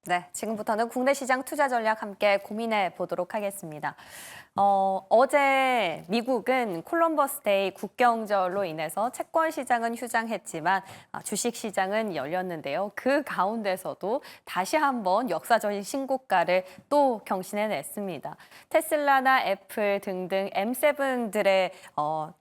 네, 지금부터는 국내 시장 투자 전략 함께 고민해 보도록 하겠습니다. 어제 미국은 콜럼버스 데이 국경절로 인해서 채권 시장은 휴장했지만 주식 시장은 열렸는데요. 그 가운데서도 다시 한번 역사적인 신고가를 또 경신해냈습니다. 테슬라나 애플 등등 M7들의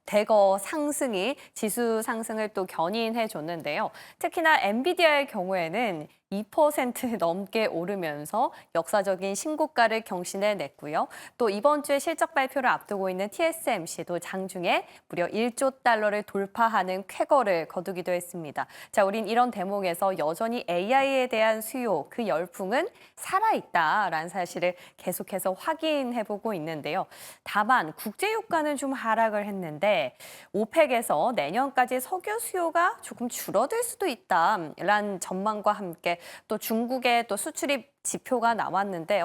대거 상승이 지수 상승을 또 견인해 줬는데요. 특히나 엔비디아의 경우에는 2% 넘게 오르면서 역사적인 신고가를 경신해냈고요. 또 이번 주에 실적 발표를 앞두고 있는 TSMC도 장중에 무려 1조 달러를 돌파하는 쾌거를 거두기도 했습니다. 자, 우린 이런 대목에서 여전히 AI에 대한 수요, 그 열풍은 살아있다라는 사실을 계속해서 확인해보고 있는데요. 다만 국제유가는 좀 하락을 했는데 오펙에서 내년까지 석유 수요가 조금 줄어들 수도 있다라는 전망과 함께 또 중국의 또 수출입 지표가 나왔는데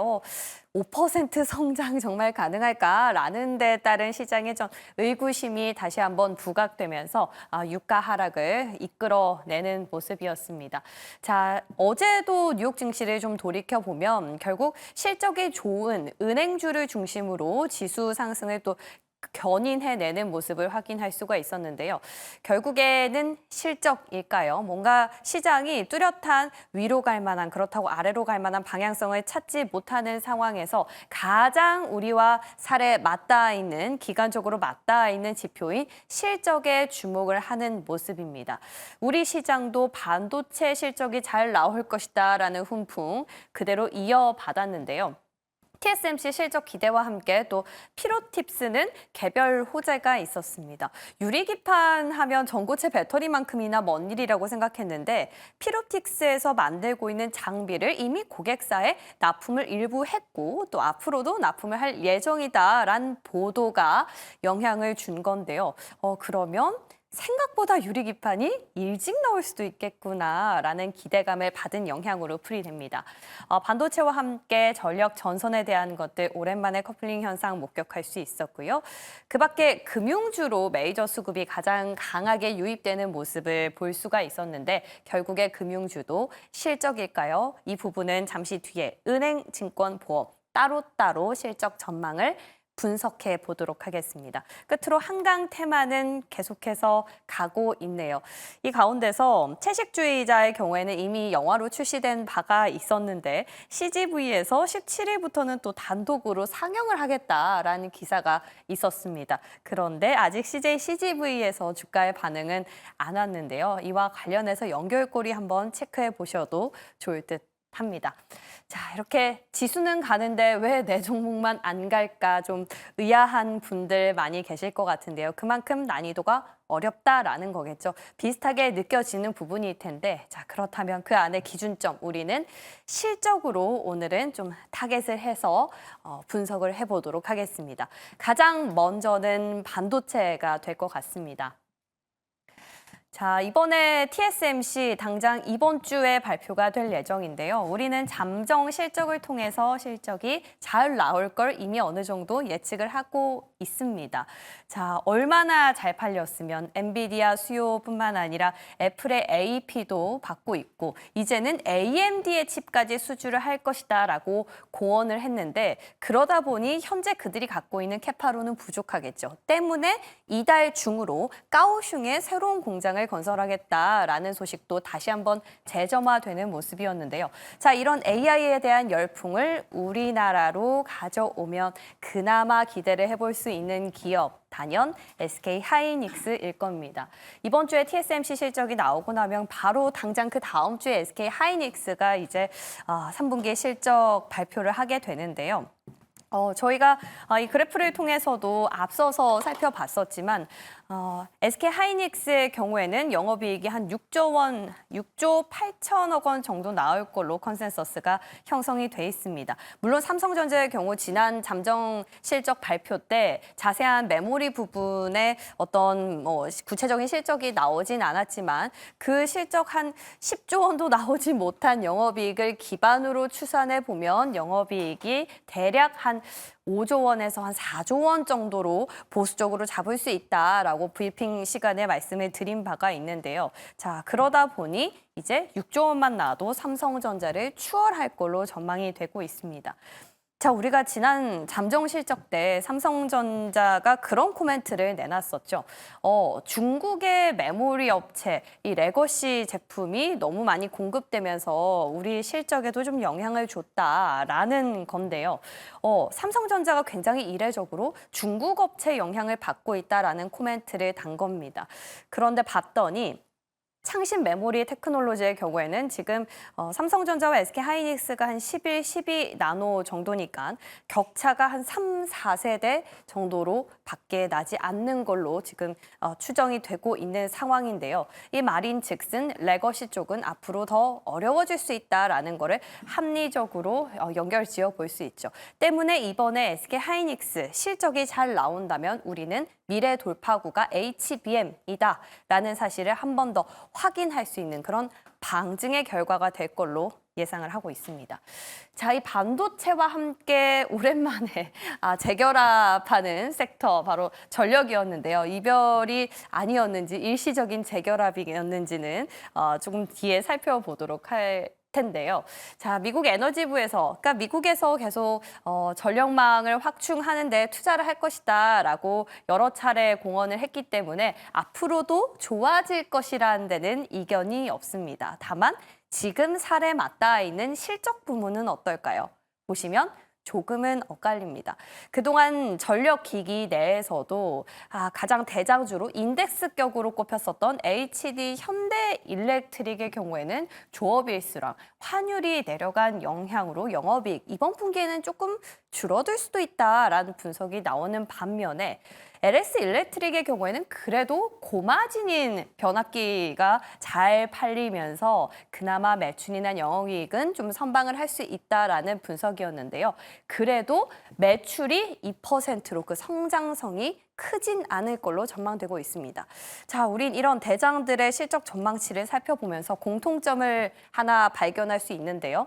5% 성장 정말 가능할까라는 데 따른 시장의 좀 의구심이 다시 한번 부각되면서 유가 하락을 이끌어내는 모습이었습니다. 자, 어제도 뉴욕 증시를 좀 돌이켜 보면 결국 실적이 좋은 은행주를 중심으로 지수 상승을 또 견인해내는 모습을 확인할 수가 있었는데요. 결국에는 실적일까요? 뭔가 시장이 뚜렷한 위로 갈 만한, 그렇다고 아래로 갈 만한 방향성을 찾지 못하는 상황에서 가장 우리와 살에 맞닿아 있는, 기간적으로 맞닿아 있는 지표인 실적에 주목을 하는 모습입니다. 우리 시장도 반도체 실적이 잘 나올 것이다라는 훈풍 그대로 이어받았는데요. TSMC 실적 기대와 함께 또 피로팁스는 개별 호재가 있었습니다. 유리기판 하면 전고체 배터리만큼이나 먼 일이라고 생각했는데 피로틱스에서 만들고 있는 장비를 이미 고객사에 납품을 일부 했고 또 앞으로도 납품을 할 예정이다라는 보도가 영향을 준 건데요. 그러면 생각보다 유리기판이 일찍 나올 수도 있겠구나라는 기대감을 받은 영향으로 풀이됩니다. 반도체와 함께 전력 전선에 대한 것들 오랜만에 커플링 현상 목격할 수 있었고요. 그 밖에 금융주로 메이저 수급이 가장 강하게 유입되는 모습을 볼 수가 있었는데 결국에 금융주도 실적일까요? 이 부분은 잠시 뒤에 은행, 증권, 보험 따로따로 실적 전망을 분석해 보도록 하겠습니다. 끝으로 한강 테마는 계속해서 가고 있네요. 이 가운데서 채식주의자의 경우에는 이미 영화로 출시된 바가 있었는데 CGV에서 17일부터는 또 단독으로 상영을 하겠다라는 기사가 있었습니다. 그런데 아직 CGV에서 주가의 반응은 안 왔는데요. 이와 관련해서 연결고리 한번 체크해 보셔도 좋을 듯 합니다. 자, 이렇게 지수는 가는데 왜 내 종목만 안 갈까 좀 의아한 분들 많이 계실 것 같은데요. 그만큼 난이도가 어렵다라는 거겠죠. 비슷하게 느껴지는 부분일 텐데 자, 그렇다면 그 안에 기준점 우리는 실적으로 오늘은 좀 타겟을 해서 분석을 해보도록 하겠습니다. 가장 먼저는 반도체가 될 것 같습니다. 자, 이번에 TSMC 당장 이번 주에 발표가 될 예정인데요. 우리는 잠정 실적을 통해서 실적이 잘 나올 걸 이미 어느 정도 예측을 하고 있습니다. 자, 얼마나 잘 팔렸으면 엔비디아 수요뿐만 아니라 애플의 AP도 받고 있고 이제는 AMD의 칩까지 수주를 할 것이다라고 고언을 했는데 그러다 보니 현재 그들이 갖고 있는 캐파로는 부족하겠죠. 때문에 이달 중으로 까오슝에 새로운 공장을 건설하겠다라는 소식도 다시 한번 재점화되는 모습이었는데요. 자, 이런 AI에 대한 열풍을 우리나라로 가져오면 그나마 기대를 해볼 수 있는 기업 단연 SK 하이닉스일 겁니다. 이번 주에 TSMC 실적이 나오고 나면 바로 당장 그 다음 주에 SK 하이닉스가 이제 3분기 실적 발표를 하게 되는데요. 저희가 이 그래프를 통해서도 앞서서 살펴봤었지만 SK 하이닉스의 경우에는 영업이익이 한 6조 8천억 원 정도 나올 걸로 컨센서스가 형성이 돼 있습니다. 물론 삼성전자의 경우 지난 잠정 실적 발표 때 자세한 메모리 부분에 어떤 구체적인 실적이 나오진 않았지만 그 실적 한 10조 원도 나오지 못한 영업이익을 기반으로 추산해 보면 영업이익이 대략 한 5조 원에서 한 4조 원 정도로 보수적으로 잡을 수 있다라고 있다라고 브리핑 시간에 말씀을 드린 바가 있는데요. 자, 그러다 보니 이제 6조 원만 나와도 삼성전자를 추월할 걸로 전망이 되고 있습니다. 자, 우리가 지난 잠정 실적 때 삼성전자가 그런 코멘트를 내놨었죠. 중국의 메모리 업체, 이 레거시 제품이 너무 많이 공급되면서 우리 실적에도 좀 영향을 줬다라는 건데요. 삼성전자가 굉장히 이례적으로 중국 업체 영향을 받고 있다라는 코멘트를 단 겁니다. 그런데 봤더니 창신 메모리 테크놀로지의 경우에는 지금 삼성전자와 SK하이닉스가 한 11, 12 나노 정도니까 격차가 한 3, 4세대 정도로 밖에 나지 않는 걸로 지금 추정이 되고 있는 상황인데요. 이 말인즉슨 레거시 쪽은 앞으로 더 어려워질 수 있다라는 거를 합리적으로 연결지어 볼 수 있죠. 때문에 이번에 SK하이닉스 실적이 잘 나온다면 우리는 미래 돌파구가 HBM이다라는 사실을 한 번 더 확인할 수 있는 그런 방증의 결과가 될 걸로 예상을 하고 있습니다. 자, 이 반도체와 함께 오랜만에 재결합하는 섹터 바로 전력이었는데요. 이별이 아니었는지 일시적인 재결합이었는지는 조금 뒤에 살펴보도록 할 텐데요. 자, 미국 에너지부에서, 그러니까 미국에서 계속 전력망을 확충하는 데 투자를 할 것이다라고 여러 차례 공언을 했기 때문에 앞으로도 좋아질 것이라는 데는 이견이 없습니다. 다만 지금 살에 맞닿아 있는 실적 부문은 어떨까요? 보시면 조금은 엇갈립니다. 그동안 전력기기 내에서도 가장 대장주로 인덱스격으로 꼽혔었던 HD 현대일렉트릭의 경우에는 조업일수랑 환율이 내려간 영향으로 영업이익 이번 분기에는 조금 줄어들 수도 있다라는 분석이 나오는 반면에 LS 일렉트릭의 경우에는 그래도 고마진인 변압기가 잘 팔리면서 그나마 매출이나 영업이익은 좀 선방을 할 수 있다라는 분석이었는데요. 그래도 매출이 2%로 그 성장성이 크진 않을 걸로 전망되고 있습니다. 자, 우린 이런 대장들의 실적 전망치를 살펴보면서 공통점을 하나 발견할 수 있는데요.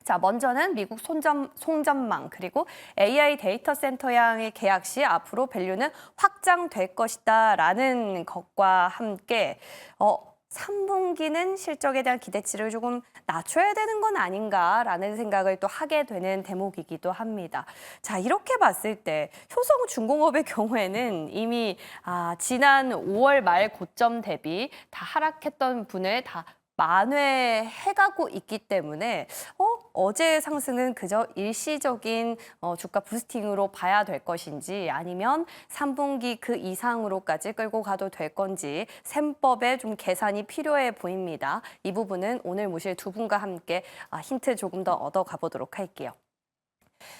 자, 먼저는 미국 송전망 그리고 AI 데이터 센터양의 계약 시 앞으로 밸류는 확장될 것이다라는 것과 함께 3분기는 실적에 대한 기대치를 조금 낮춰야 되는 건 아닌가라는 생각을 또 하게 되는 대목이기도 합니다. 자, 이렇게 봤을 때 효성중공업의 경우에는 이미 지난 5월 말 고점 대비 다 하락했던 분을 다 만회해가고 있기 때문에 어제의 상승은 그저 일시적인 주가 부스팅으로 봐야 될 것인지 아니면 3분기 그 이상으로까지 끌고 가도 될 건지 셈법에 좀 계산이 필요해 보입니다. 이 부분은 오늘 모실 두 분과 함께 힌트 조금 더 얻어가 보도록 할게요.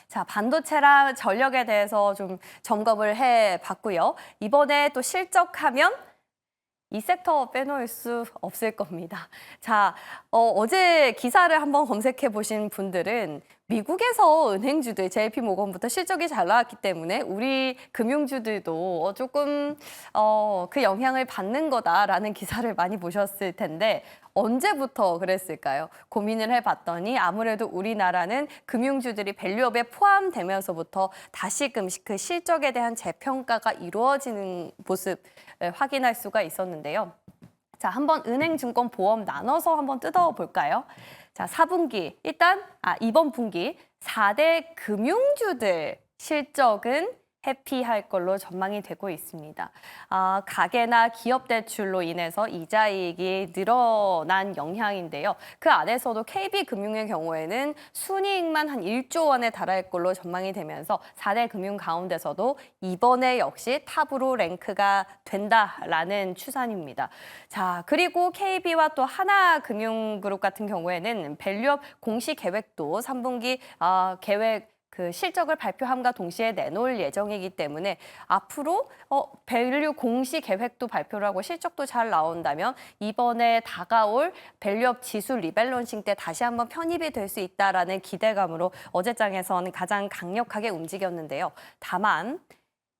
자, 반도체랑 전력에 대해서 좀 점검을 해봤고요. 이번에 또 실적하면 이 섹터 빼놓을 수 없을 겁니다. 자, 어제 기사를 한번 검색해 보신 분들은 미국에서 은행주들, JP모건부터 실적이 잘 나왔기 때문에 우리 금융주들도 조금 그 영향을 받는 거다라는 기사를 많이 보셨을 텐데 언제부터 그랬을까요? 고민을 해봤더니 아무래도 우리나라는 금융주들이 밸류업에 포함되면서부터 다시금 그 실적에 대한 재평가가 이루어지는 모습 확인할 수가 있었는데요. 자, 한번 은행, 증권, 보험 나눠서 한번 뜯어볼까요? 자, 4분기, 일단 이번 분기 4대 금융주들 실적은 해피할 걸로 전망이 되고 있습니다. 가계나 기업 대출로 인해서 이자이익이 늘어난 영향인데요. 그 안에서도 KB금융의 경우에는 순이익만 한 1조 원에 달할 걸로 전망이 되면서 4대 금융 가운데서도 이번에 역시 탑으로 랭크가 된다라는 추산입니다. 자, 그리고 KB와 또 하나금융그룹 같은 경우에는 밸류업 공시 계획도 3분기 계획 그 실적을 발표함과 동시에 내놓을 예정이기 때문에 앞으로 밸류 공시 계획도 발표를 하고 실적도 잘 나온다면 이번에 다가올 밸류업 지수 리밸런싱 때 다시 한번 편입이 될 수 있다라는 기대감으로 어제장에서는 가장 강력하게 움직였는데요. 다만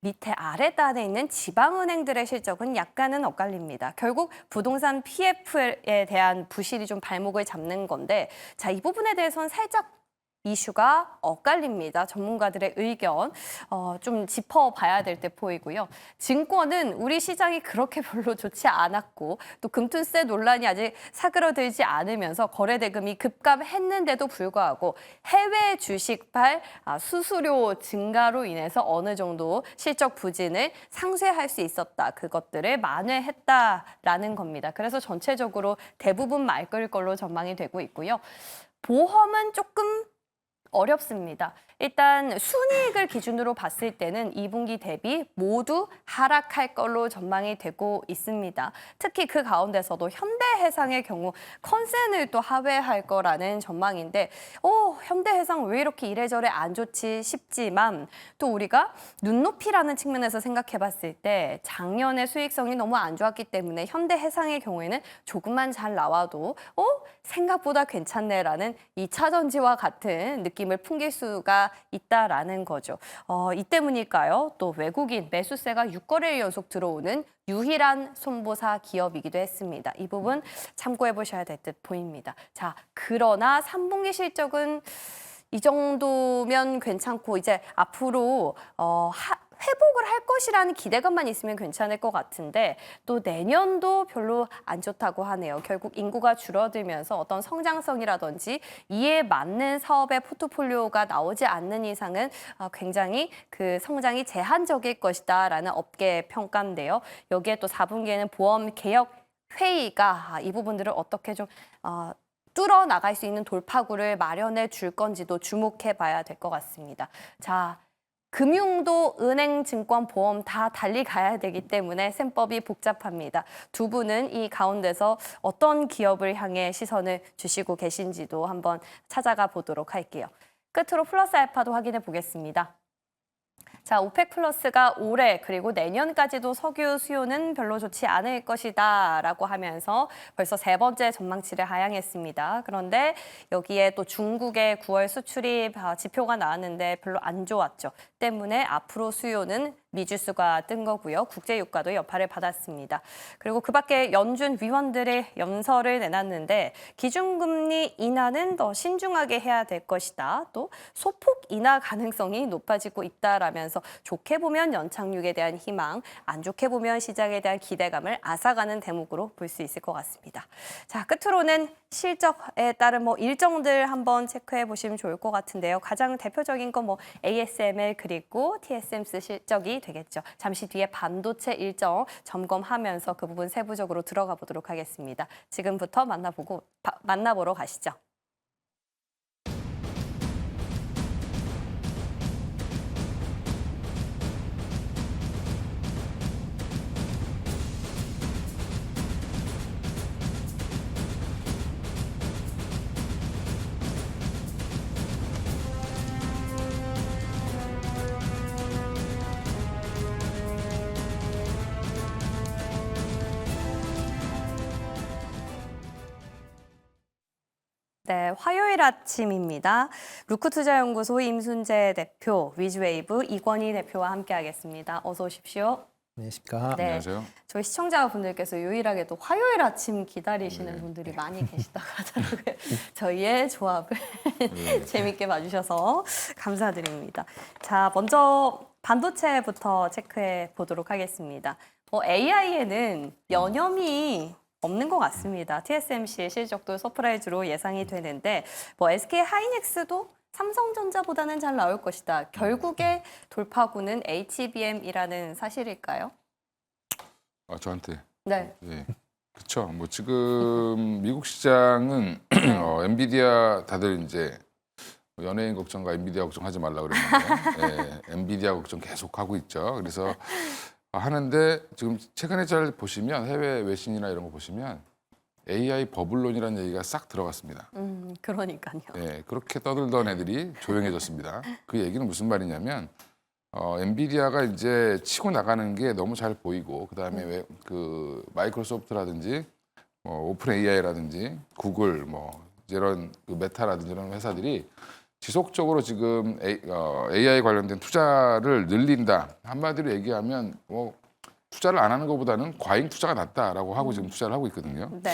밑에 아래단에 있는 지방은행들의 실적은 약간은 엇갈립니다. 결국 부동산 PF에 대한 부실이 좀 발목을 잡는 건데 자, 이 부분에 대해서는 살짝 이슈가 엇갈립니다. 전문가들의 의견 좀 짚어봐야 될 때 보이고요. 증권은 우리 시장이 그렇게 별로 좋지 않았고 또 금투세 논란이 아직 사그러들지 않으면서 거래 대금이 급감했는데도 불구하고 해외 주식발 수수료 증가로 인해서 어느 정도 실적 부진을 상쇄할 수 있었다. 그것들을 만회했다라는 겁니다. 그래서 전체적으로 대부분 맑을 걸로 전망이 되고 있고요. 보험은 조금 어렵습니다. 일단 순이익을 기준으로 봤을 때는 2분기 대비 모두 하락할 걸로 전망이 되고 있습니다. 특히 그 가운데서도 현대해상의 경우 컨센을 또 하회할 거라는 전망인데 현대해상 왜 이렇게 이래저래 안 좋지 싶지만 또 우리가 눈높이라는 측면에서 생각해 봤을 때 작년에 수익성이 너무 안 좋았기 때문에 현대해상의 경우에는 조금만 잘 나와도 생각보다 괜찮네라는 2차 전지와 같은 느낌을 풍길 수가 있다라는 거죠. 이 때문일까요? 또 외국인 매수세가 6거래일 연속 들어오는 유일한 손보사 기업이기도 했습니다. 이 부분 참고해 보셔야 될 듯 보입니다. 자, 그러나 3분기 실적은 이 정도면 괜찮고 이제 앞으로 회복을 할 것이라는 기대감만 있으면 괜찮을 것 같은데 또 내년도 별로 안 좋다고 하네요. 결국 인구가 줄어들면서 어떤 성장성이라든지 이에 맞는 사업의 포트폴리오가 나오지 않는 이상은 굉장히 그 성장이 제한적일 것이다라는 업계 평가인데요. 여기에 또 4분기에는 보험 개혁 회의가 이 부분들을 어떻게 좀 뚫어 나갈 수 있는 돌파구를 마련해 줄 건지도 주목해 봐야 될 것 같습니다. 자, 금융도 은행, 증권, 보험 다 달리 가야 되기 때문에 셈법이 복잡합니다. 두 분은 이 가운데서 어떤 기업을 향해 시선을 주시고 계신지도 한번 찾아가 보도록 할게요. 끝으로 플러스 알파도 확인해 보겠습니다. 자, 오펙 플러스가 올해 그리고 내년까지도 석유 수요는 별로 좋지 않을 것이다라고 하면서 벌써 세 번째 전망치를 하향했습니다. 그런데 여기에 또 중국의 9월 수출입 지표가 나왔는데 별로 안 좋았죠. 때문에 앞으로 수요는 미지수가 뜬 거고요. 국제유가도 여파를 받았습니다. 그리고 그 밖에 연준 위원들의 연설을 내놨는데 기준금리 인하는 더 신중하게 해야 될 것이다. 또 소폭 인하 가능성이 높아지고 있다라면서 좋게 보면 연착륙에 대한 희망, 안 좋게 보면 시장에 대한 기대감을 앗아가는 대목으로 볼 수 있을 것 같습니다. 자, 끝으로는 실적에 따른 일정들 한번 체크해 보시면 좋을 것 같은데요. 가장 대표적인 건 ASML 그리고 TSMC 실적이 되겠죠. 잠시 뒤에 반도체 일정 점검하면서 그 부분 세부적으로 들어가 보도록 하겠습니다. 지금부터 만나보러 가시죠. 네, 화요일 아침입니다. 루크투자연구소 임순재 대표, 위즈웨이브 이권희 대표와 함께하겠습니다. 어서 오십시오. 안녕하십니까. 네, 안녕하세요. 저희 시청자분들께서 유일하게 또 화요일 아침 기다리시는 분들이 많이 계시다고 하더라고요. 저희의 조합을 재밌게 봐주셔서 감사드립니다. 자, 먼저 반도체부터 체크해 보도록 하겠습니다. AI에는 여념이 없는 것 같습니다. TSMC의 실적도 서프라이즈로 예상이 되는데 SK 하이닉스도 삼성전자보다는 잘 나올 것이다. 결국에 돌파구는 HBM이라는 사실일까요? 저한테. 네. 예. 그렇죠. 지금 미국 시장은 엔비디아 다들 이제 연예인 걱정과 엔비디아 걱정하지 말라 그랬는데 엔비디아 걱정 계속 하고 있죠. 그래서 하는데 지금 최근에 잘 보시면 해외 외신이나 이런 거 보시면 AI 버블론이라는 얘기가 싹 들어갔습니다. 그러니까요. 네, 그렇게 떠들던 애들이 조용해졌습니다. 그 얘기는 무슨 말이냐면 엔비디아가 이제 치고 나가는 게 너무 잘 보이고 그다음에 왜 그 마이크로소프트라든지 오픈 AI라든지 구글 이런 그 메타라든지 이런 회사들이 지속적으로 지금 AI 관련된 투자를 늘린다. 한마디로 얘기하면 투자를 안 하는 것보다는 과잉 투자가 낫다라고 하고 지금 투자를 하고 있거든요. 네.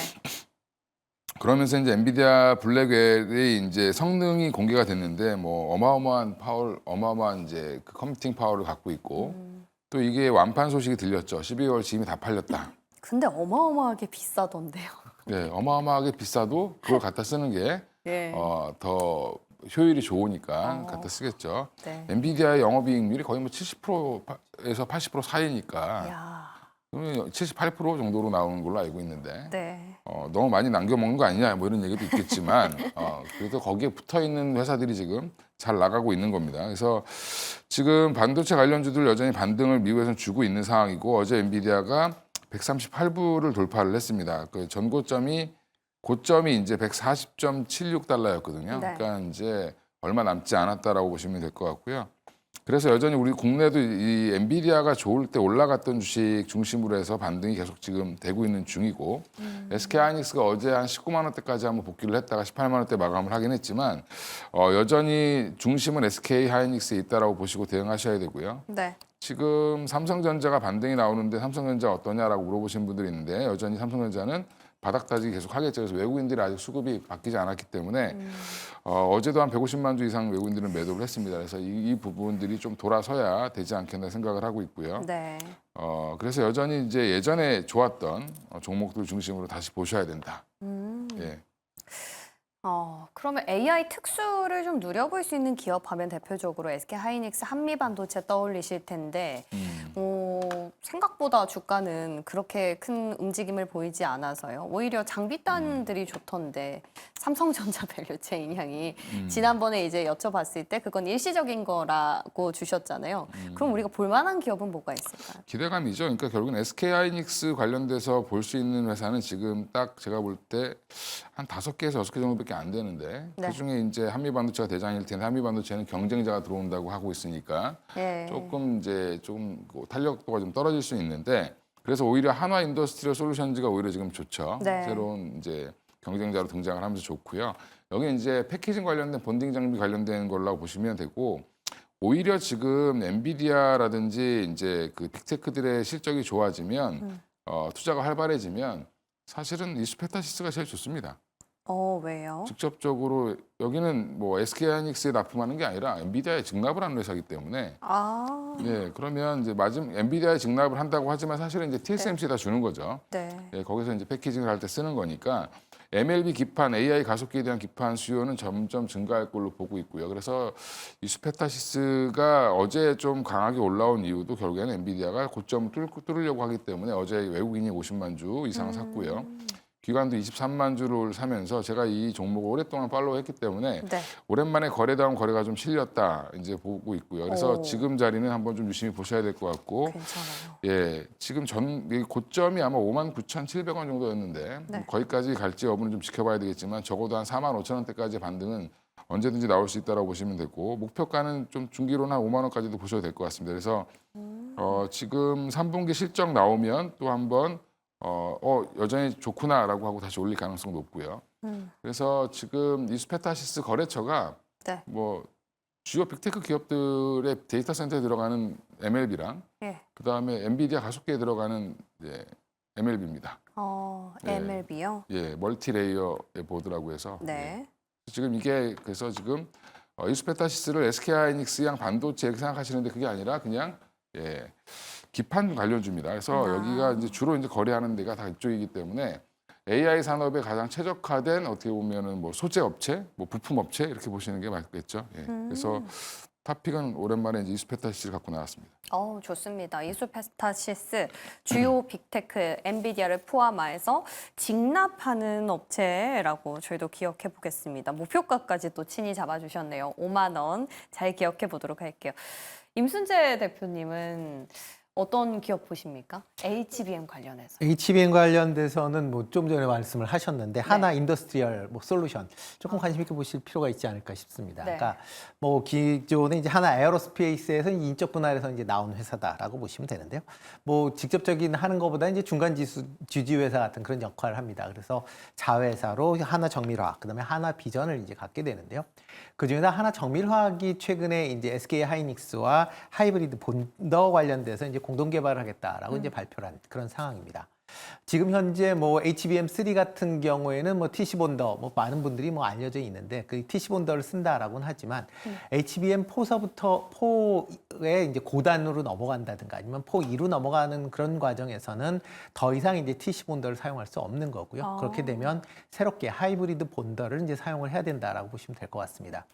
그러면서 이제 엔비디아 블랙웰이 이제 성능이 공개가 됐는데 뭐 어마어마한 이제 그 컴퓨팅 파워를 갖고 있고 또 이게 완판 소식이 들렸죠. 12월 지금이 다 팔렸다. 근데 어마어마하게 비싸던데요. 네, 어마어마하게 비싸도 그걸 갖다 쓰는 게 예. 더 효율이 좋으니까 갖다 쓰겠죠. 네. 엔비디아의 영업이익률이 거의 뭐 70%에서 80% 사이니까 야, 그러면 78% 정도로 나오는 걸로 알고 있는데 네. 너무 많이 남겨먹는 거 아니냐 뭐 이런 얘기도 있겠지만 그래도 거기에 붙어있는 회사들이 지금 잘 나가고 있는 겁니다. 그래서 지금 반도체 관련주들 여전히 반등을 미국에서는 주고 있는 상황이고 어제 엔비디아가 138불을 돌파를 했습니다. 그 고점이 이제 140.76달러였거든요. 네. 그러니까 이제 얼마 남지 않았다라고 보시면 될 것 같고요. 그래서 여전히 우리 국내도 이 엔비디아가 좋을 때 올라갔던 주식 중심으로 해서 반등이 계속 지금 되고 있는 중이고 SK하이닉스가 어제 한 19만 원대까지 한번 복귀를 했다가 18만 원대 마감을 하긴 했지만 여전히 중심은 SK하이닉스에 있다라고 보시고 대응하셔야 되고요. 네. 지금 삼성전자가 반등이 나오는데 삼성전자 어떠냐라고 물어보신 분들이 있는데 여전히 삼성전자는 바닥 다지기 계속 하겠죠. 그래서 외국인들이 아직 수급이 바뀌지 않았기 때문에 어제도 한 150만 주 이상 외국인들은 매도를 했습니다. 그래서 이 부분들이 좀 돌아서야 되지 않겠나 생각을 하고 있고요. 네. 그래서 여전히 이제 예전에 좋았던 종목들 중심으로 다시 보셔야 된다. 예. 그러면 AI 특수를 좀 누려볼 수 있는 기업 하면 대표적으로 SK하이닉스, 한미반도체 떠올리실 텐데 생각보다 주가는 그렇게 큰 움직임을 보이지 않아서요. 오히려 장비단들이 좋던데 삼성전자 밸류체인 향이 지난번에 이제 여쭤봤을 때 그건 일시적인 거라고 주셨잖아요. 그럼 우리가 볼만한 기업은 뭐가 있을까요? 기대감이죠. 그러니까 결국은 SK하이닉스 관련돼서 볼 수 있는 회사는 지금 딱 제가 볼 때 한 5개에서 6개 정도밖에 안 되는데 네. 그중에 이제 한미반도체가 대장일 텐데 한미반도체는 경쟁자가 들어온다고 하고 있으니까 예. 조금 이제 탄력도가 좀 떨어질 수 있는데 그래서 오히려 한화 인더스트리얼 솔루션즈가 오히려 지금 좋죠. 네. 새로운 이제 경쟁자로 등장을 하면서 좋고요. 여기 이제 패키징 관련된 본딩 장비 관련된 걸로 보시면 되고 오히려 지금 엔비디아라든지 이제 그 빅테크들의 실적이 좋아지면 투자가 활발해지면 사실은 이수페타시스가 제일 좋습니다. 왜요? 직접적으로 여기는 뭐 SK하이닉스에 납품하는 게 아니라 엔비디아에 직납을 하는 회사이기 때문에 네, 그러면 이제 엔비디아에 직납을 한다고 하지만 사실은 이제 TSMC에다 주는 거죠. 네. 네, 거기서 이제 패키징을 할 때 쓰는 거니까 MLB 기판, AI 가속기에 대한 기판 수요는 점점 증가할 걸로 보고 있고요. 그래서 이수페타시스가 어제 좀 강하게 올라온 이유도 결국에는 엔비디아가 고점을 뚫으려고 하기 때문에 어제 외국인이 50만 주 이상 샀고요. 기관도 23만 주를 사면서 제가 이 종목을 오랫동안 팔로우했기 때문에 네. 오랜만에 거래다운 거래가 좀 실렸다 이제 보고 있고요. 그래서 오. 지금 자리는 한번 좀 유심히 보셔야 될 것 같고, 괜찮아요. 예, 지금 이 고점이 아마 59,700원 정도였는데 네. 거기까지 갈지 여부는 좀 지켜봐야 되겠지만 적어도 한 45,000원대까지 반등은 언제든지 나올 수 있다라고 보시면 되고 목표가는 좀 중기로는 한 5만 원까지도 보셔도 될 것 같습니다. 그래서 지금 3분기 실적 나오면 또 한번 여전히 좋구나라고 하고 다시 올릴 가능성 높고요. 그래서 지금 이수페타시스 거래처가 네. 뭐 주요 빅테크 기업들의 데이터 센터에 들어가는 MLB랑 예. 그다음에 엔비디아 가속기에 들어가는 MLB입니다. 네. MLB요? 예, 멀티레이어의 보드라고 해서 네. 지금 이게 그래서 지금 이수페타시스를 SK하이닉스양 반도체 이렇게 생각하시는데 그게 아니라 그냥 기판 관련주입니다. 그래서 여기가 이제 주로 이제 거래하는 데가 다 이쪽이기 때문에 AI 산업에 가장 최적화된 어떻게 보면은 뭐 소재 업체, 뭐 부품 업체 이렇게 보시는 게 맞겠죠. 예. 그래서 탑픽은 오랜만에 이제 이수페타시스를 갖고 나왔습니다. 좋습니다. 이수페타시스 주요 빅테크 엔비디아를 포함해서 직납하는 업체라고 저희도 기억해 보겠습니다. 목표가까지 또 친히 잡아주셨네요. 5만 원 잘 기억해 보도록 할게요. 임순재 대표님은 어떤 기업 보십니까? HBM 관련해서. HBM 관련돼서는 뭐 좀 전에 말씀을 하셨는데 하나 인더스트리얼 솔루션 조금 관심 있게 보실 필요가 있지 않을까 싶습니다. 네. 그러니까 뭐 기존에 이제 하나 에어로스페이스에서 인적 분할에서 이제 나온 회사다라고 보시면 되는데요. 뭐 직접적인 하는 것보다 이제 중간 지주 회사 같은 그런 역할을 합니다. 그래서 자회사로 하나 정밀화학, 그다음에 하나 비전을 이제 갖게 되는데요. 그 중에서 하나 정밀화학이 최근에 이제 SK 하이닉스와 하이브리드 본더 관련돼서 이제 공동 개발을 하겠다라고 이제 발표를 한 그런 상황입니다. 지금 현재 뭐 HBM3 같은 경우에는 뭐 TC 본더 뭐 많은 분들이 뭐 알려져 있는데 그 TC 본더를 쓴다라고는 하지만 HBM4서부터 4에 이제 고단으로 넘어간다든가 아니면 4E로 넘어가는 그런 과정에서는 더 이상 이제 TC 본더를 사용할 수 없는 거고요. 그렇게 되면 새롭게 하이브리드 본더를 이제 사용을 해야 된다라고 보시면 될 것 같습니다.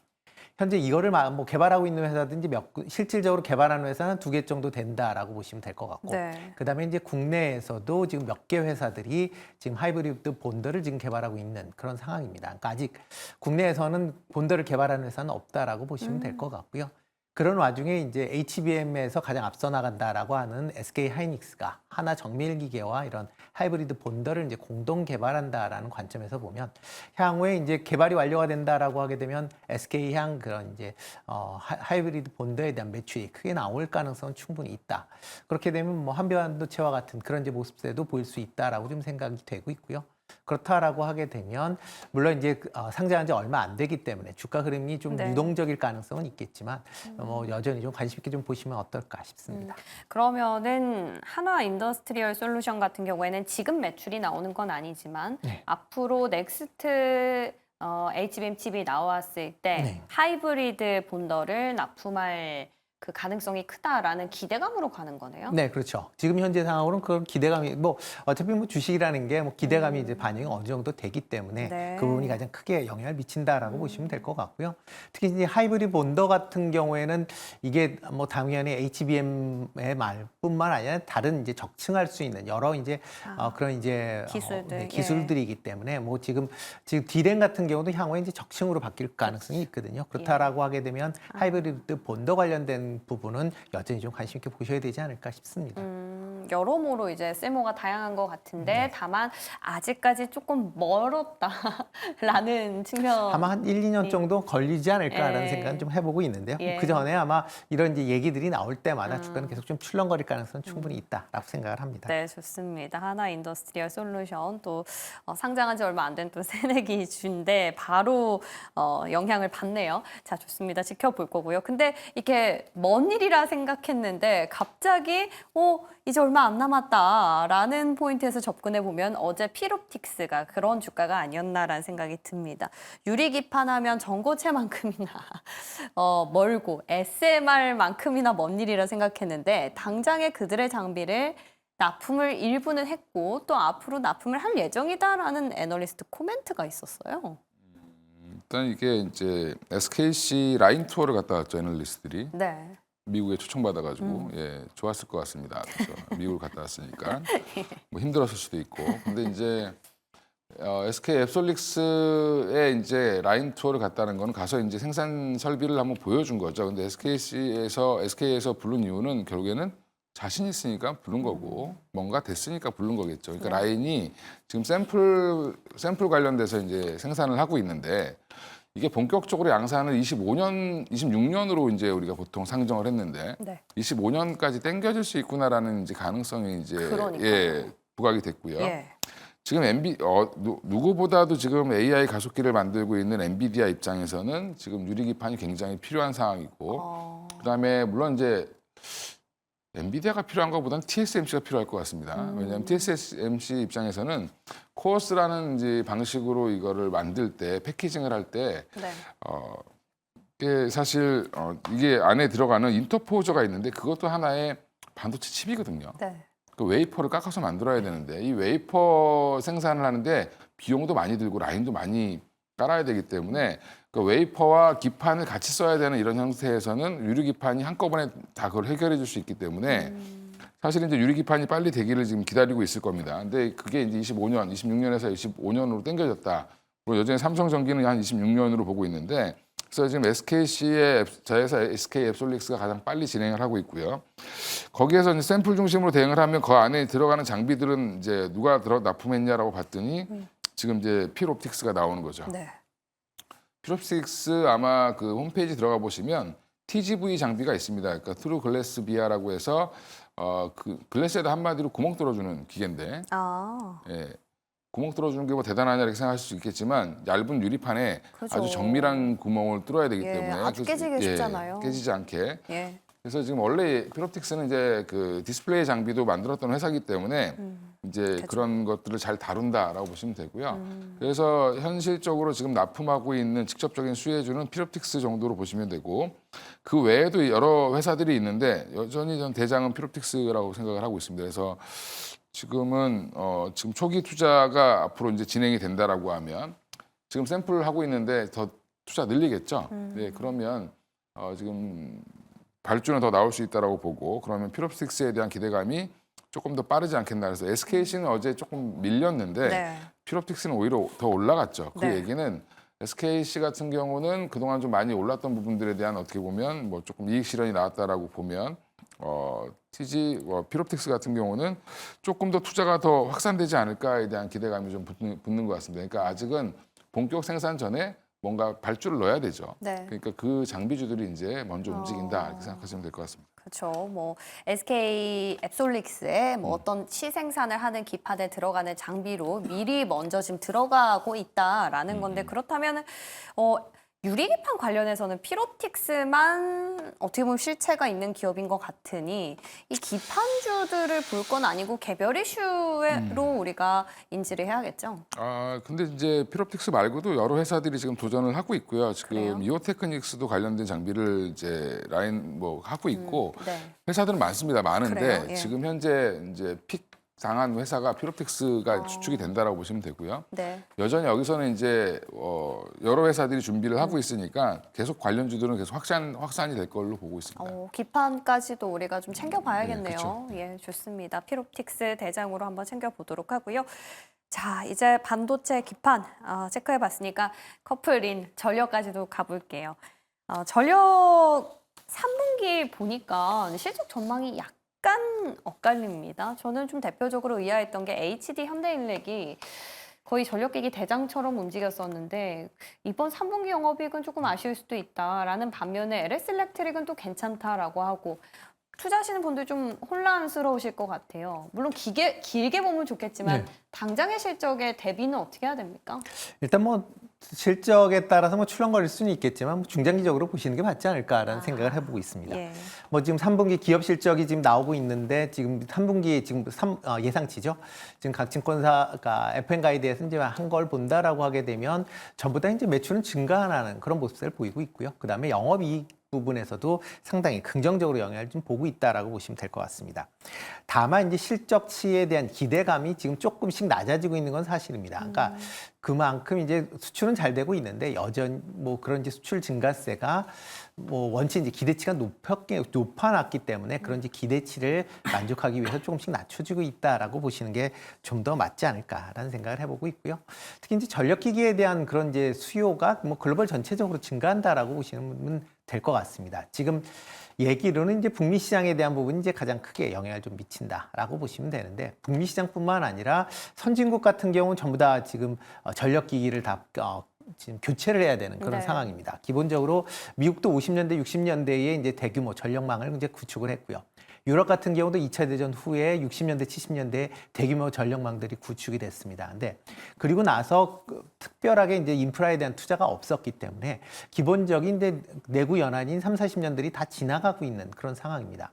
현재 이거를 뭐 개발하고 있는 회사든지 실질적으로 개발하는 회사는 2개 정도 된다라고 보시면 될 것 같고, 네. 그다음에 이제 국내에서도 지금 몇 개 회사들이 지금 하이브리드 본더를 지금 개발하고 있는 그런 상황입니다. 그러니까 아직 국내에서는 본더를 개발하는 회사는 없다라고 보시면 될 것 같고요. 그런 와중에 이제 HBM에서 가장 앞서 나간다라고 하는 SK 하이닉스가 하나 정밀기계와 이런 하이브리드 본더를 이제 공동 개발한다라는 관점에서 보면 향후에 이제 개발이 완료가 된다라고 하게 되면 SK 향 그런 이제 하이브리드 본더에 대한 매출이 크게 나올 가능성은 충분히 있다. 그렇게 되면 뭐 한빛반도체와 같은 그런 이제 모습세도 보일 수 있다라고 좀 생각이 되고 있고요. 그렇다라고 하게 되면 물론 이제 상장한 지 얼마 안 되기 때문에 주가 흐름이 좀 네. 유동적일 가능성은 있겠지만 뭐 여전히 좀 관심 있게 좀 보시면 어떨까 싶습니다. 그러면은 한화 인더스트리얼 솔루션 같은 경우에는 지금 매출이 나오는 건 아니지만 네. 앞으로 넥스트 HBM 칩이 나왔을 때 네. 하이브리드 본더를 납품할 그 가능성이 크다라는 기대감으로 가는 거네요. 네, 그렇죠. 지금 현재 상황으로는 그런 기대감이 뭐 어차피 뭐 주식이라는 게 뭐 기대감이 이제 반영이 어느 정도 되기 때문에 네. 그 부분이 가장 크게 영향을 미친다라고 보시면 될 것 같고요. 특히 이제 하이브리드 본더 같은 경우에는 이게 뭐 당연히 HBM의 말뿐만 아니라 다른 이제 적층할 수 있는 여러 이제 그런 이제 기술들, 네, 기술들이기 때문에 뭐 지금 D램 같은 경우도 향후에 이제 적층으로 바뀔 가능성이 있거든요. 그렇다라고 하게 되면 하이브리드 본더 관련된 부분은 여전히 좀 관심 있게 보셔야 되지 않을까 싶습니다. 여러모로 이제 쓸모가 다양한 것 같은데 네. 다만 아직까지 조금 멀었다라는 측면. 아마 한 1, 2년 정도 걸리지 않을까라는 예. 생각은 좀 해보고 있는데요. 예. 그 전에 아마 이런 이제 얘기들이 나올 때마다 주가는 계속 좀 출렁거릴 가능성은 충분히 있다라고 생각을 합니다. 네, 좋습니다. 하나 인더스트리얼 솔루션 또 상장한 지 얼마 안 된 또 새내기 주인데 바로 영향을 받네요. 자, 좋습니다. 지켜볼 거고요. 근데 이렇게 먼 일이라 생각했는데 갑자기 이제 얼마 안 남았다라는 포인트에서 접근해 보면 어제 필옵틱스가 그런 주가가 아니었나라는 생각이 듭니다. 유리기판하면 전고체만큼이나 멀고 SMR만큼이나 먼 일이라 생각했는데 당장에 그들의 장비를 납품을 일부는 했고 또 앞으로 납품을 할 예정이다라는 애널리스트 코멘트가 있었어요. 일단 이게 이제 SKC 라인 투어를 갔다 왔죠, 애널리스트들이. 네. 미국에 초청받아가지고 예 좋았을 것 같습니다. 그렇죠. 미국을 갔다 왔으니까 뭐 힘들었을 수도 있고. 근데 이제 SK 앱솔릭스의 이제 라인 투어를 갔다는 건 가서 이제 생산 설비를 한번 보여준 거죠. 근데 SK에서 부른 이유는 결국에는 자신 있으니까 부른 거고 뭔가 됐으니까 부른 거겠죠. 그러니까 라인이 지금 샘플 관련돼서 이제 생산을 하고 있는데. 이게 본격적으로 양산을 26년으로 이제 우리가 보통 상정을 했는데 네. 25년까지 당겨질 수 있구나라는 이제 가능성이 이제 그러니까요. 부각이 됐고요. 예. 지금 누구보다도 지금 AI 가속기를 만들고 있는 엔비디아 입장에서는 지금 유리기판이 굉장히 필요한 상황이고 그다음에 물론 이제 엔비디아가 필요한 것보다는 TSMC가 필요할 것 같습니다. 왜냐하면 TSMC 입장에서는 코어스라는 이제 방식으로 이거를 만들 때 패키징을 할 때 네. 이게 사실 이게 안에 들어가는 인터포저가 있는데 그것도 하나의 반도체 칩이거든요. 네. 그 웨이퍼를 깎아서 만들어야 되는데 이 웨이퍼 생산을 하는데 비용도 많이 들고 라인도 많이 깔아야 되기 때문에 그 웨이퍼와 기판을 같이 써야 되는 이런 형태에서는 유리기판이 한꺼번에 다 그걸 해결해 줄 수 있기 때문에 사실 이제 유리기판이 빨리 되기를 지금 기다리고 있을 겁니다. 근데 그게 이제 26년에서 25년으로 당겨졌다. 그리고 여전히 삼성전기는 한 26년으로 보고 있는데 그래서 지금 SKC의 자회사 SK 앱솔릭스가 가장 빨리 진행을 하고 있고요. 거기에서 이제 샘플 중심으로 대응을 하면 그 안에 들어가는 장비들은 이제 누가 납품했냐라고 봤더니 지금 이제 필옵틱스가 나오는 거죠. 네. 필옵틱스 아마 그 홈페이지 들어가 보시면 TGV 장비가 있습니다. 그러니까 트루 글래스 비아라고 해서 그 글래스에다 한마디로 구멍 뚫어주는 기계인데 예, 구멍 뚫어주는 게 뭐 대단하냐 이렇게 생각할 수 있겠지만 얇은 유리판에 그죠. 아주 정밀한 구멍을 뚫어야 되기 예, 때문에 아주 깨지기 쉽잖아요. 깨지지 않게. 예. 그래서 지금 원래 필옵틱스는 이제 그 디스플레이 장비도 만들었던 회사이기 때문에 이제 그런 것들을 잘 다룬다라고 보시면 되고요. 그래서 현실적으로 지금 납품하고 있는 직접적인 수혜주는 피롭틱스 정도로 보시면 되고 그 외에도 여러 회사들이 있는데 여전히 전 대장은 피롭틱스라고 생각을 하고 있습니다. 그래서 지금은 지금 초기 투자가 앞으로 이제 진행이 된다라고 하면 지금 샘플을 하고 있는데 더 투자 늘리겠죠. 네, 그러면 지금 발주는 더 나올 수 있다라고 보고 그러면 피롭틱스에 대한 기대감이 조금 더 빠르지 않겠나 그래서 SKC는 어제 조금 밀렸는데 네. 피롭틱스는 오히려 더 올라갔죠. 그 네. 얘기는 SKC 같은 경우는 그동안 좀 많이 올랐던 부분들에 대한 어떻게 보면 뭐 조금 이익 실현이 나왔다라고 보면 TG 피롭틱스 같은 경우는 조금 더 투자가 더 확산되지 않을까에 대한 기대감이 좀 붙는 것 같습니다. 그러니까 아직은 본격 생산 전에 뭔가 발주를 넣어야 되죠. 네. 그러니까 그 장비주들이 이제 먼저 움직인다 이렇게 생각하시면 될 것 같습니다. 그렇죠. 뭐 SK 앱솔릭스에 뭐 어떤 시생산을 하는 기판에 들어가는 장비로 미리 먼저 지금 들어가고 있다라는 건데 그렇다면 유리기판 관련해서는 피롭틱스만 어떻게 보면 실체가 있는 기업인 것 같으니 이 기판주들을 볼 건 아니고 개별 이슈로 우리가 인지를 해야겠죠. 근데 이제 피롭틱스 말고도 여러 회사들이 지금 도전을 하고 있고요. 그래요? 지금 이오테크닉스도 관련된 장비를 이제 라인 뭐 하고 있고 네. 회사들은 많습니다. 많은데 그래요? 예. 지금 현재 이제 픽 당한 회사가 피롭틱스가 추측이 된다라고 보시면 되고요. 네. 여전히 여기서는 이제 여러 회사들이 준비를 하고 있으니까 계속 관련주들은 계속 확산이 될 걸로 보고 있습니다. 기판까지도 우리가 좀 챙겨봐야겠네요. 네, 그쵸. 예, 좋습니다. 피롭틱스 대장으로 한번 챙겨보도록 하고요. 자, 이제 반도체 기판 체크해봤으니까 커플인 전력까지도 가볼게요. 전력 3분기 보니까 실적 전망이 약간 엇갈립니다. 저는 좀 대표적으로 의아했던 게 HD 현대인력이 거의 전력기기 대장처럼 움직였었는데 이번 3분기 영업이익은 조금 아쉬울 수도 있다라는 반면에 LS일렉트릭은 또 괜찮다라고 하고 투자하시는 분들 좀 혼란스러우실 것 같아요. 물론 길게 보면 좋겠지만 네. 당장의 실적에 대비는 어떻게 해야 됩니까? 일단 뭐 실적에 따라서 뭐 출렁거릴 수는 있겠지만 뭐 중장기적으로 보시는 게 맞지 않을까라는 생각을 해보고 있습니다. 예. 뭐 지금 3분기 기업 실적이 지금 나오고 있는데 지금 3분기 지금 예상치죠. 지금 각 증권사가 FM 가이드에서 이제 한 걸 본다라고 하게 되면 전부 다 이제 매출은 증가하는 그런 모습을 보이고 있고요. 그다음에 영업이익 부분에서도 상당히 긍정적으로 영향을 좀 보고 있다라고 보시면 될 것 같습니다. 다만 이제 실적치에 대한 기대감이 지금 조금씩 낮아지고 있는 건 사실입니다. 그러니까 그만큼 이제 수출은 잘 되고 있는데 여전히 뭐 그런 이제 수출 증가세가 뭐 원체 이제 기대치가 높아놨기 때문에 그런 이제 기대치를 만족하기 위해서 조금씩 낮춰지고 있다라고 보시는 게 좀 더 맞지 않을까라는 생각을 해보고 있고요. 특히 이제 전력기기에 대한 그런 이제 수요가 뭐 글로벌 전체적으로 증가한다라고 보시면 될 것 같습니다. 지금 얘기로는 이제 북미 시장에 대한 부분이 이제 가장 크게 영향을 좀 미친다라고 보시면 되는데 북미 시장뿐만 아니라 선진국 같은 경우는 전부 다 지금 전력기기를 다 지금 교체를 해야 되는 그런 네. 상황입니다. 기본적으로 미국도 50년대, 60년대에 이제 대규모 전력망을 이제 구축을 했고요. 유럽 같은 경우도 2차 대전 후에 60년대, 70년대에 대규모 전력망들이 구축이 됐습니다. 근데 그리고 나서 특별하게 이제 인프라에 대한 투자가 없었기 때문에 기본적인 이제 내구 연한인 3, 40년들이 다 지나가고 있는 그런 상황입니다.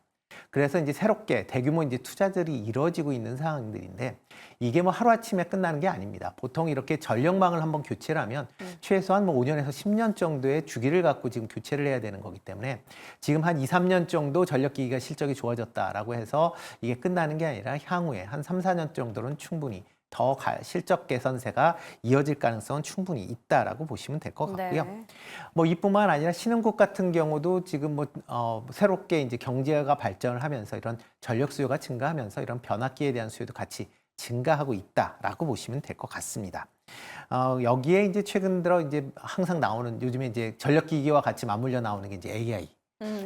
그래서 이제 새롭게 대규모 이제 투자들이 이루어지고 있는 상황들인데 이게 뭐 하루아침에 끝나는 게 아닙니다. 보통 이렇게 전력망을 한번 교체를 하면 최소한 뭐 5년에서 10년 정도의 주기를 갖고 지금 교체를 해야 되는 거기 때문에 지금 한 2, 3년 정도 전력기기가 실적이 좋아졌다라고 해서 이게 끝나는 게 아니라 향후에 한 3, 4년 정도는 충분히 더 실적 개선세가 이어질 가능성은 충분히 있다라고 보시면 될 것 같고요. 네. 뭐 이뿐만 아니라 신흥국 같은 경우도 지금 뭐 새롭게 이제 경제가 발전을 하면서 이런 전력 수요가 증가하면서 이런 변압기에 대한 수요도 같이 증가하고 있다라고 보시면 될 것 같습니다. 여기에 이제 최근 들어 이제 항상 나오는 요즘에 이제 전력기기와 같이 맞물려 나오는 게 이제 AI.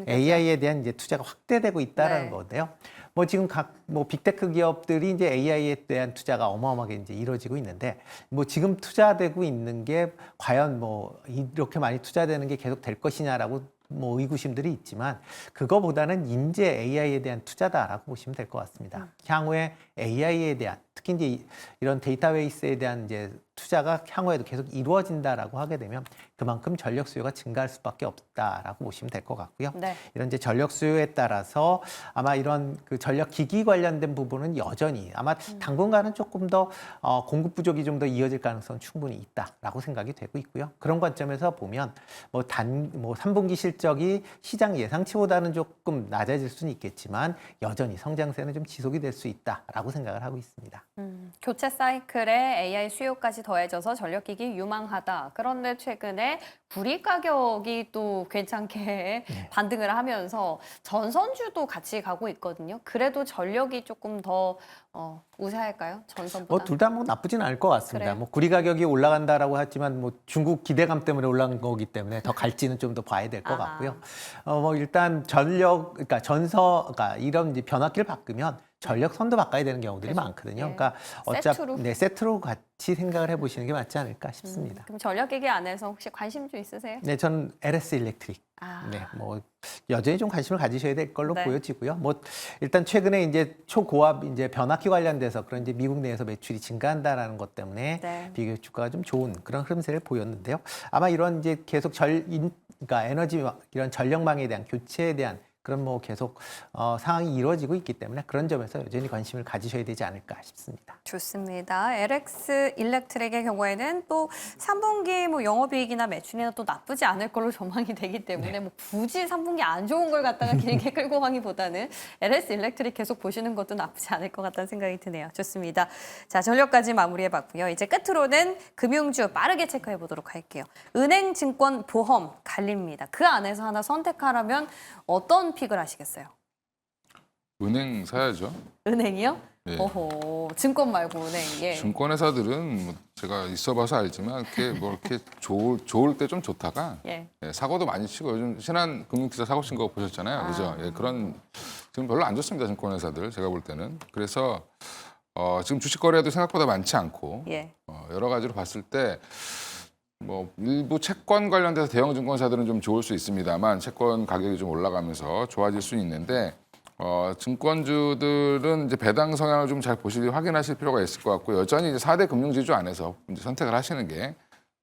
AI에 대한 이제 투자가 확대되고 있다라는 네. 건데요. 뭐 지금 각 뭐 빅테크 기업들이 이제 AI에 대한 투자가 어마어마하게 이제 이루어지고 있는데 뭐 지금 투자되고 있는 게 과연 뭐 이렇게 많이 투자되는 게 계속 될 것이냐라고 뭐 의구심들이 있지만 그거보다는 인재 AI에 대한 투자다라고 보시면 될 것 같습니다. 향후에 AI에 대한 특히 이제 이런 데이터베이스에 대한 이제 투자가 향후에도 계속 이루어진다라고 하게 되면 그만큼 전력 수요가 증가할 수밖에 없다라고 보시면 될 것 같고요. 네. 이런 이제 전력 수요에 따라서 아마 이런 그 전력 기기 관련된 부분은 여전히 아마 당분간은 조금 더 공급 부족이 좀 더 이어질 가능성 충분히 있다라고 생각이 되고 있고요. 그런 관점에서 보면 뭐 3분기 실적이 시장 예상치보다는 조금 낮아질 수는 있겠지만 여전히 성장세는 좀 지속이 될 수 있다라고 생각을 하고 있습니다. 교체 사이클에 AI 수요까지 더해져서 전력기기 유망하다. 그런데 최근에 구리 가격이 또 괜찮게 반등을 하면서 전선주도 같이 가고 있거든요. 그래도 전력이 조금 더 우세할까요? 전선보다. 뭐 둘 다 뭐 나쁘진 않을 것 같습니다. 그래요? 뭐 구리 가격이 올라간다라고 하지만 뭐 중국 기대감 때문에 올라간 거기 때문에 더 갈지는 좀 더 봐야 될 것 아하. 같고요. 뭐 일단 그러니까 이런 이제 변압기를 바꾸면 전력선도 바꿔야 되는 경우들이 그렇죠. 많거든요. 예. 그러니까 세트로. 세트로 같이 생각을 해보시는 게 맞지 않을까 싶습니다. 그럼 전력기기 안에서 혹시 관심 좀 있으세요? 네, 저는 LS 일렉트릭. 아. 네, 뭐 여전히 좀 관심을 가지셔야 될 걸로 네. 보여지고요. 뭐 일단 최근에 이제 초고압 이제 변압기 관련돼서 그런 이제 미국 내에서 매출이 증가한다라는 것 때문에 네. 비교적 주가가 좀 좋은 그런 흐름세를 보였는데요. 아마 이런 이제 계속 그러니까 에너지 이런 전력망에 대한 교체에 대한 그런 뭐 계속 상황이 이루어지고 있기 때문에 그런 점에서 여전히 관심을 가지셔야 되지 않을까 싶습니다. 좋습니다. LX 일렉트릭의 경우에는 또 3분기 뭐 영업이익이나 매출이나 또 나쁘지 않을 걸로 전망이 되기 때문에 뭐 굳이 3분기 안 좋은 걸 갖다가 길게 끌고 가기보다는 LS 일렉트릭 계속 보시는 것도 나쁘지 않을 것 같다는 생각이 드네요. 좋습니다. 자, 전력까지 마무리해봤고요. 이제 끝으로는 금융주 빠르게 체크해 보도록 할게요. 은행, 증권, 보험 갈립니다. 그 안에서 하나 선택하라면 어떤 픽을 하시겠어요? 은행 사야죠. 은행이요? 예. 어허, 증권 말고 은행. 예. 증권회사들은 뭐 제가 있어봐서 알지만 이렇게 좋을 때 좀 좋다가 예. 예, 사고도 많이 치고 요즘 신한금융투자 사고 친 거 보셨잖아요, 그죠? 예, 그런 지금 별로 안 좋습니다, 증권회사들 제가 볼 때는. 그래서 지금 주식 거래도 생각보다 많지 않고 예. 여러 가지로 봤을 때. 뭐 일부 채권 관련돼서 대형 증권사들은 좀 좋을 수 있습니다만 채권 가격이 좀 올라가면서 좋아질 수는 있는데 증권주들은 이제 배당 성향을 좀 잘 확인하실 필요가 있을 것 같고 여전히 이제 4대 금융지주 안에서 이제 선택을 하시는 게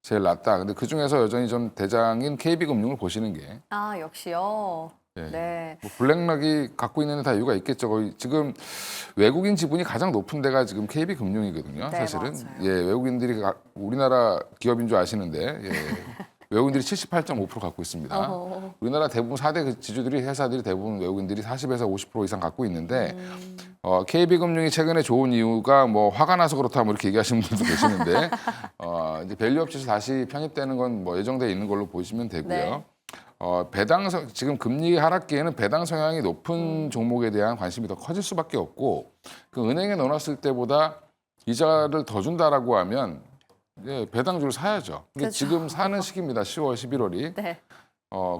제일 낫다. 근데 그 중에서 여전히 좀 대장인 KB금융을 보시는 게 아, 역시요. 예. 네. 뭐 블랙락이 갖고 있는 데 다 이유가 있겠죠. 거의 지금 외국인 지분이 가장 높은 데가 지금 KB금융이거든요. 네, 사실은 맞아요. 예, 외국인들이 우리나라 기업인 줄 아시는데 예. 외국인들이 78.5% 갖고 있습니다. 어허. 우리나라 대부분 4대 지주들이 회사들이 대부분 외국인들이 40에서 50% 이상 갖고 있는데 KB금융이 최근에 좋은 이유가 뭐 화가 나서 그렇다 뭐 이렇게 얘기하시는 분들도 계시는데 이제 밸류업 지수 다시 편입되는 건 뭐 예정돼 있는 걸로 보시면 되고요. 네. 지금 금리 하락기에는 배당 성향이 높은 종목에 대한 관심이 더 커질 수밖에 없고 그 은행에 넣어놨을 때보다 이자를 더 준다라고 하면 예, 배당주를 사야죠. 이게 그렇죠. 지금 사는 시기입니다. 10월, 11월이. 네.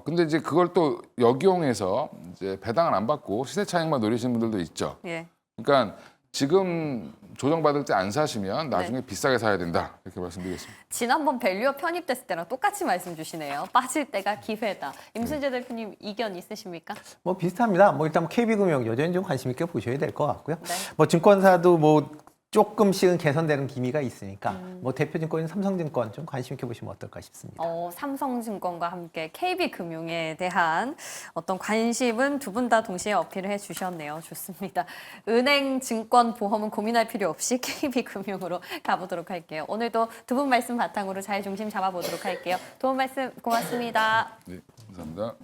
근데 이제 그걸 또 역이용해서 이제 배당을 안 받고 시세 차익만 노리시는 분들도 있죠. 예. 그러니까 지금 조정받을 때 안 사시면 나중에 비싸게 사야 된다. 이렇게 말씀드리겠습니다. 지난번 밸류업 편입됐을 때랑 똑같이 말씀 주시네요. 빠질 때가 기회다. 임순재 대표님 이견 있으십니까? 뭐 비슷합니다. 뭐 일단 KB금융 여전히 좀 관심 있게 보셔야 될 것 같고요. 네. 뭐 증권사도 뭐 조금씩은 개선되는 기미가 있으니까 뭐 대표 증권인 삼성증권 좀 관심 있게 보시면 어떨까 싶습니다. 삼성증권과 함께 KB금융에 대한 어떤 관심은 두 분 다 동시에 어필을 해주셨네요. 좋습니다. 은행, 증권, 보험은 고민할 필요 없이 KB금융으로 가보도록 할게요. 오늘도 두 분 말씀 바탕으로 잘 중심 잡아보도록 할게요. 도움 말씀 고맙습니다. 네, 감사합니다.